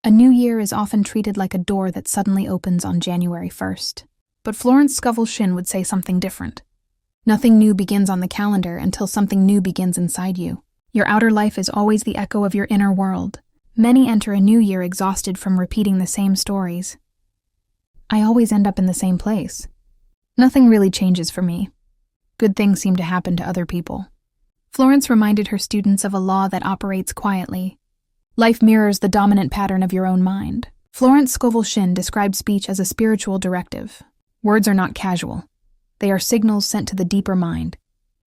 A new year is often treated like a door that suddenly opens on January 1st. But Florence Scovel Shinn would say something different. Nothing new begins on the calendar until something new begins inside you. Your outer life is always the echo of your inner world. Many enter a new year exhausted from repeating the same stories. I always end up in the same place. Nothing really changes for me. Good things seem to happen to other people. Florence reminded her students of a law that operates quietly. Life mirrors the dominant pattern of your own mind. Florence Scovel Shinn described speech as a spiritual directive. Words are not casual. They are signals sent to the deeper mind,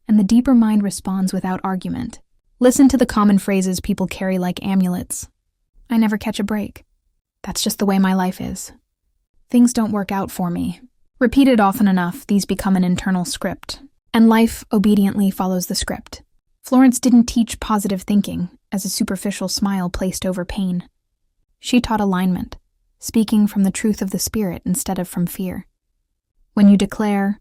and the deeper mind responds without argument. Listen to the common phrases people carry like amulets. I never catch a break. That's just the way my life is. Things don't work out for me. Repeated often enough, these become an internal script, and life obediently follows the script. Florence didn't teach positive thinking as a superficial smile placed over pain. She taught alignment, speaking from the truth of the spirit instead of from fear. When you declare,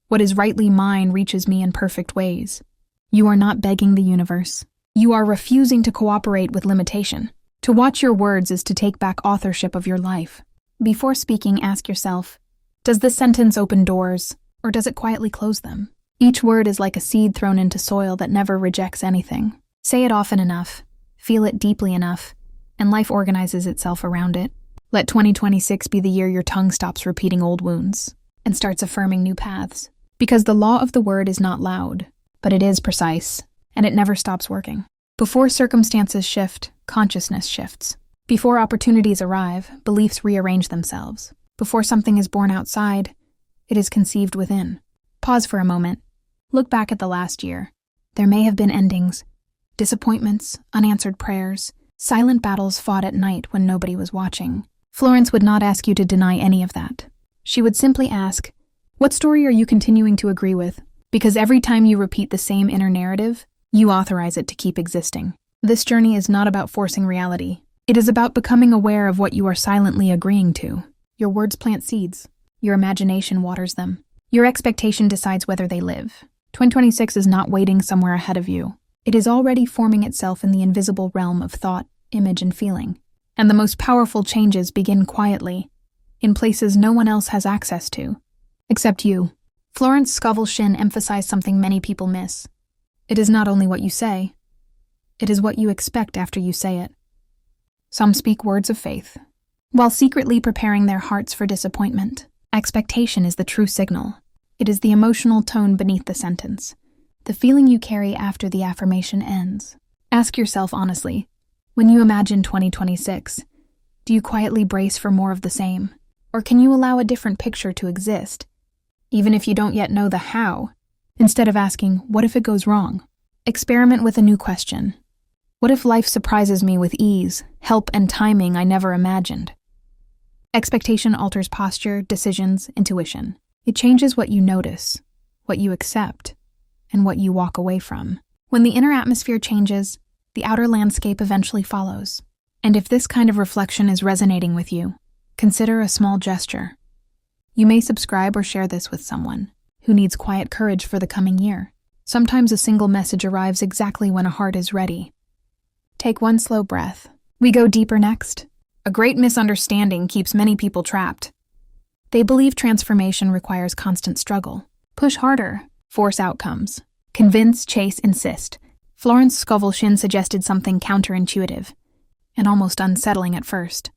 "What is rightly mine reaches me in perfect ways," you are not begging the universe. You are refusing to cooperate with limitation. To watch your words is to take back authorship of your life. Before speaking, ask yourself, does this sentence open doors, or does it quietly close them? Each word is like a seed thrown into soil that never rejects anything. Say it often enough, feel it deeply enough, and life organizes itself around it. Let 2026 be the year your tongue stops repeating old wounds and starts affirming new paths. Because the law of the word is not loud, but it is precise, and it never stops working. Before circumstances shift, consciousness shifts. Before opportunities arrive, beliefs rearrange themselves. Before something is born outside, it is conceived within. Pause for a moment. Look back at the last year. There may have been endings, disappointments, unanswered prayers, silent battles fought at night when nobody was watching. Florence would not ask you to deny any of that. She would simply ask, what story are you continuing to agree with? Because every time you repeat the same inner narrative, you authorize it to keep existing. This journey is not about forcing reality. It is about becoming aware of what you are silently agreeing to. Your words plant seeds. Your imagination waters them. Your expectation decides whether they live. 2026 is not waiting somewhere ahead of you. It is already forming itself in the invisible realm of thought, image, and feeling. And the most powerful changes begin quietly, in places no one else has access to, except you. Florence Scovel Shinn emphasized something many people miss. It is not only what you say, it is what you expect after you say it. Some speak words of faith, while secretly preparing their hearts for disappointment. Expectation is the true signal. It is the emotional tone beneath the sentence, the feeling you carry after the affirmation ends. Ask yourself honestly, when you imagine 2026, do you quietly brace for more of the same? Or can you allow a different picture to exist, even if you don't yet know the how? Instead of asking, what if it goes wrong? Experiment with a new question. What if life surprises me with ease, help, and timing I never imagined? Expectation alters posture, decisions, intuition. It changes what you notice, what you accept, and what you walk away from. When the inner atmosphere changes, the outer landscape eventually follows. And if this kind of reflection is resonating with you, consider a small gesture. You may subscribe or share this with someone who needs quiet courage for the coming year. Sometimes a single message arrives exactly when a heart is ready. Take one slow breath. We go deeper next. A great misunderstanding keeps many people trapped. They believe transformation requires constant struggle. Push harder, force outcomes. Convince, chase, insist. Florence Scovel Shinn suggested something counterintuitive and almost unsettling at first.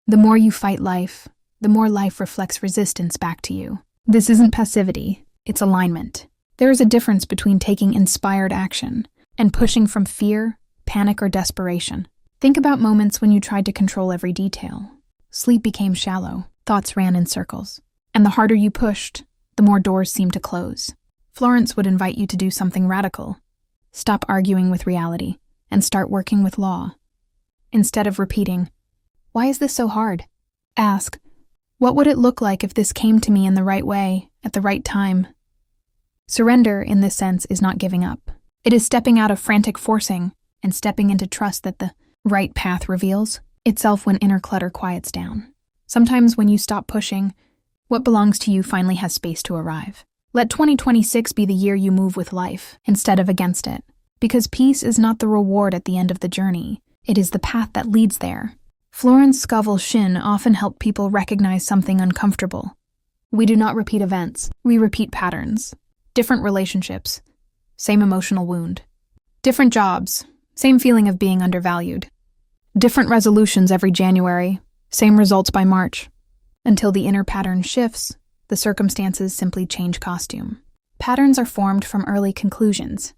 The more you fight life, the more life reflects resistance back to you. This isn't passivity, it's alignment. There is a difference between taking inspired action and pushing from fear, panic, or desperation. Think about moments when you tried to control every detail. Sleep became shallow, thoughts ran in circles, and the harder you pushed, the more doors seemed to close. Florence would invite you to do something radical. Stop arguing with reality and start working with law. Instead of repeating, "Why is this so hard?" ask, "What would it look like if this came to me in the right way, at the right time?" Surrender, in this sense, is not giving up. It is stepping out of frantic forcing and stepping into trust that the right path reveals itself when inner clutter quiets down. Sometimes when you stop pushing, what belongs to you finally has space to arrive. Let 2026 be the year you move with life instead of against it, because peace is not the reward at the end of the journey. It is the path that leads there. Florence Scovel Shinn often helped people recognize something uncomfortable. We do not repeat events, we repeat patterns. Different relationships, same emotional wound. Different jobs, same feeling of being undervalued. Different resolutions every January, same results by March. Until the inner pattern shifts, the circumstances simply change costume. Patterns are formed from early conclusions.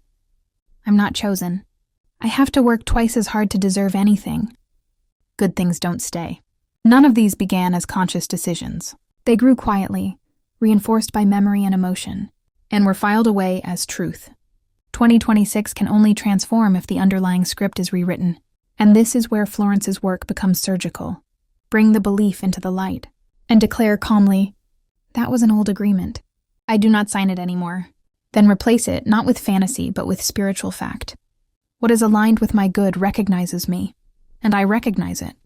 I'm not chosen. I have to work twice as hard to deserve anything. Good things don't stay. None of these began as conscious decisions. They grew quietly, reinforced by memory and emotion, and were filed away as truth. 2026 can only transform if the underlying script is rewritten, and this is where Florence's work becomes surgical. Bring the belief into the light, and declare calmly, that was an old agreement. I do not sign it anymore. Then replace it not with fantasy but with spiritual fact. What is aligned with my good recognizes me, and I recognize it.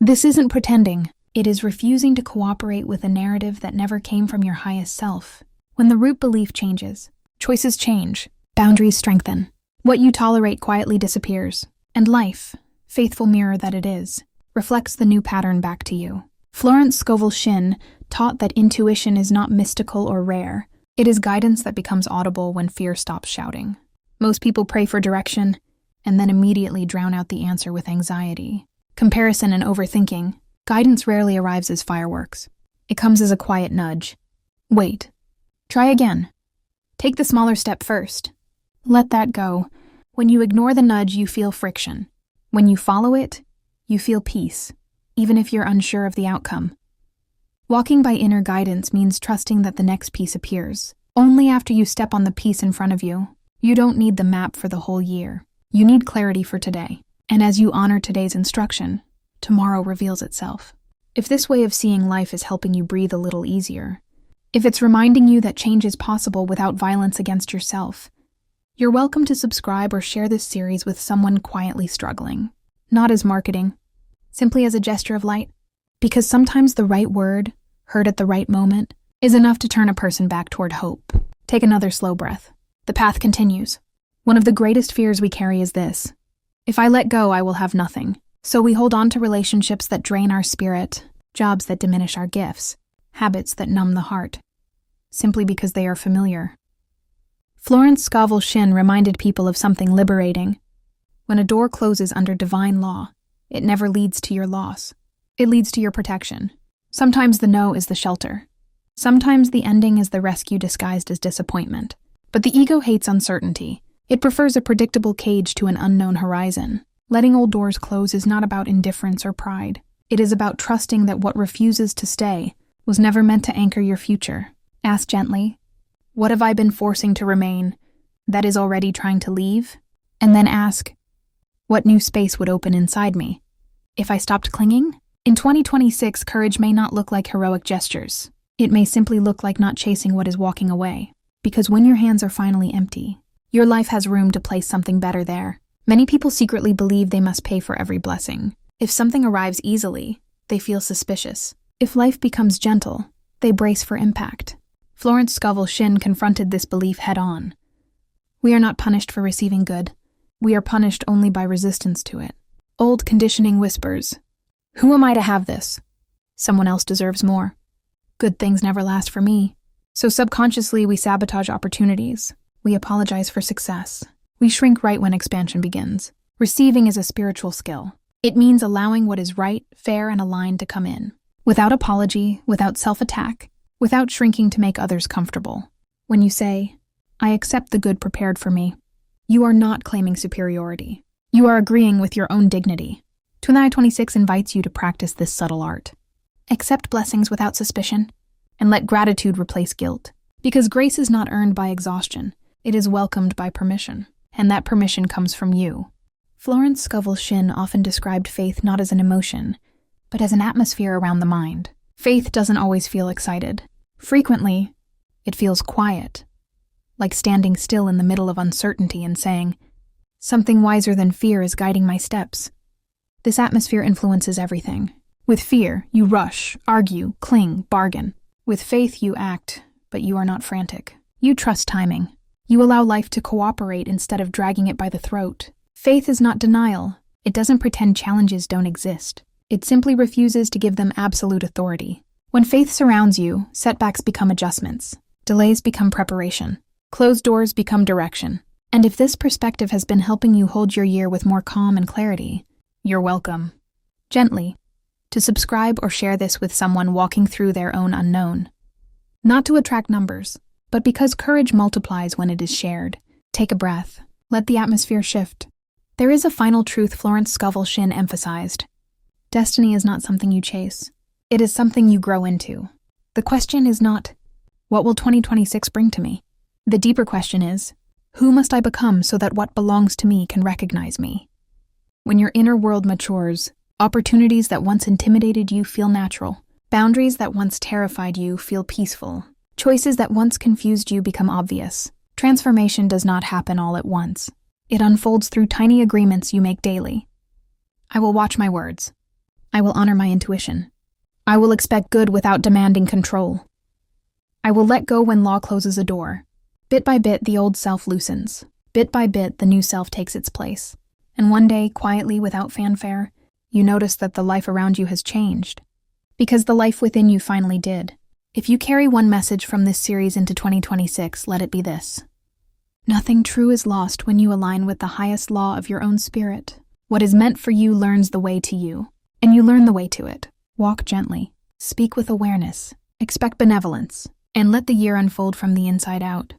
This isn't pretending. It is refusing to cooperate with a narrative that never came from your highest self. When the root belief changes, choices change, boundaries strengthen. What you tolerate quietly disappears, and life, faithful mirror that it is, reflects the new pattern back to you. Florence Scovel Shinn taught that intuition is not mystical or rare. It is guidance that becomes audible when fear stops shouting. Most people pray for direction, and then immediately drown out the answer with anxiety, comparison, and overthinking. Guidance rarely arrives as fireworks. It comes as a quiet nudge. Wait. Try again. Take the smaller step first. Let that go. When you ignore the nudge, you feel friction. When you follow it, you feel peace, even if you're unsure of the outcome. Walking by inner guidance means trusting that the next piece appears. Only after you step on the piece in front of you. You don't need the map for the whole year. You need clarity for today. And as you honor today's instruction, tomorrow reveals itself. If this way of seeing life is helping you breathe a little easier, if it's reminding you that change is possible without violence against yourself, you're welcome to subscribe or share this series with someone quietly struggling. Not as marketing, simply as a gesture of light. Because sometimes the right word, heard at the right moment, is enough to turn a person back toward hope. Take another slow breath. The path continues. One of the greatest fears we carry is this: if I let go, I will have nothing. So we hold on to relationships that drain our spirit, jobs that diminish our gifts, habits that numb the heart, simply because they are familiar. Florence Scovel Shinn reminded people of something liberating. When a door closes under divine law, it never leads to your loss. It leads to your protection. Sometimes the no is the shelter. Sometimes the ending is the rescue disguised as disappointment. But the ego hates uncertainty. It prefers a predictable cage to an unknown horizon. Letting old doors close is not about indifference or pride. It is about trusting that what refuses to stay was never meant to anchor your future. Ask gently, what have I been forcing to remain that is already trying to leave? And then ask, what new space would open inside me if I stopped clinging? In 2026, courage may not look like heroic gestures. It may simply look like not chasing what is walking away. Because when your hands are finally empty, your life has room to place something better there. Many people secretly believe they must pay for every blessing. If something arrives easily, they feel suspicious. If life becomes gentle, they brace for impact. Florence Scovel Shinn confronted this belief head-on. We are not punished for receiving good. We are punished only by resistance to it. Old conditioning whispers, who am I to have this? Someone else deserves more. Good things never last for me. So subconsciously, we sabotage opportunities. We apologize for success. We shrink right when expansion begins. Receiving is a spiritual skill. It means allowing what is right, fair, and aligned to come in. Without apology, without self-attack, without shrinking to make others comfortable. When you say, I accept the good prepared for me, you are not claiming superiority. You are agreeing with your own dignity. 2026 invites you to practice this subtle art. Accept blessings without suspicion, and let gratitude replace guilt. Because grace is not earned by exhaustion, it is welcomed by permission, and that permission comes from you. Florence Scovel Shinn often described faith not as an emotion, but as an atmosphere around the mind. Faith doesn't always feel excited. Frequently, it feels quiet, like standing still in the middle of uncertainty and saying, something wiser than fear is guiding my steps. This atmosphere influences everything. With fear, you rush, argue, cling, bargain. With faith, you act, but you are not frantic. You trust timing. You allow life to cooperate instead of dragging it by the throat. Faith is not denial. It doesn't pretend challenges don't exist. It simply refuses to give them absolute authority. When faith surrounds you, setbacks become adjustments. Delays become preparation. Closed doors become direction. And if this perspective has been helping you hold your year with more calm and clarity, you're welcome. Gently, to subscribe or share this with someone walking through their own unknown. Not to attract numbers, but because courage multiplies when it is shared. Take a breath. Let the atmosphere shift. There is a final truth Florence Scovel Shinn emphasized. Destiny is not something you chase. It is something you grow into. The question is not, what will 2026 bring to me? The deeper question is, who must I become so that what belongs to me can recognize me? When your inner world matures, opportunities that once intimidated you feel natural. Boundaries that once terrified you feel peaceful. Choices that once confused you become obvious. Transformation does not happen all at once. It unfolds through tiny agreements you make daily. I will watch my words. I will honor my intuition. I will expect good without demanding control. I will let go when law closes a door. Bit by bit, the old self loosens. Bit by bit, the new self takes its place. And one day, quietly, without fanfare, you notice that the life around you has changed. Because the life within you finally did. If you carry one message from this series into 2026, let it be this. Nothing true is lost when you align with the highest law of your own spirit. What is meant for you learns the way to you, and you learn the way to it. Walk gently, speak with awareness, expect benevolence, and let the year unfold from the inside out.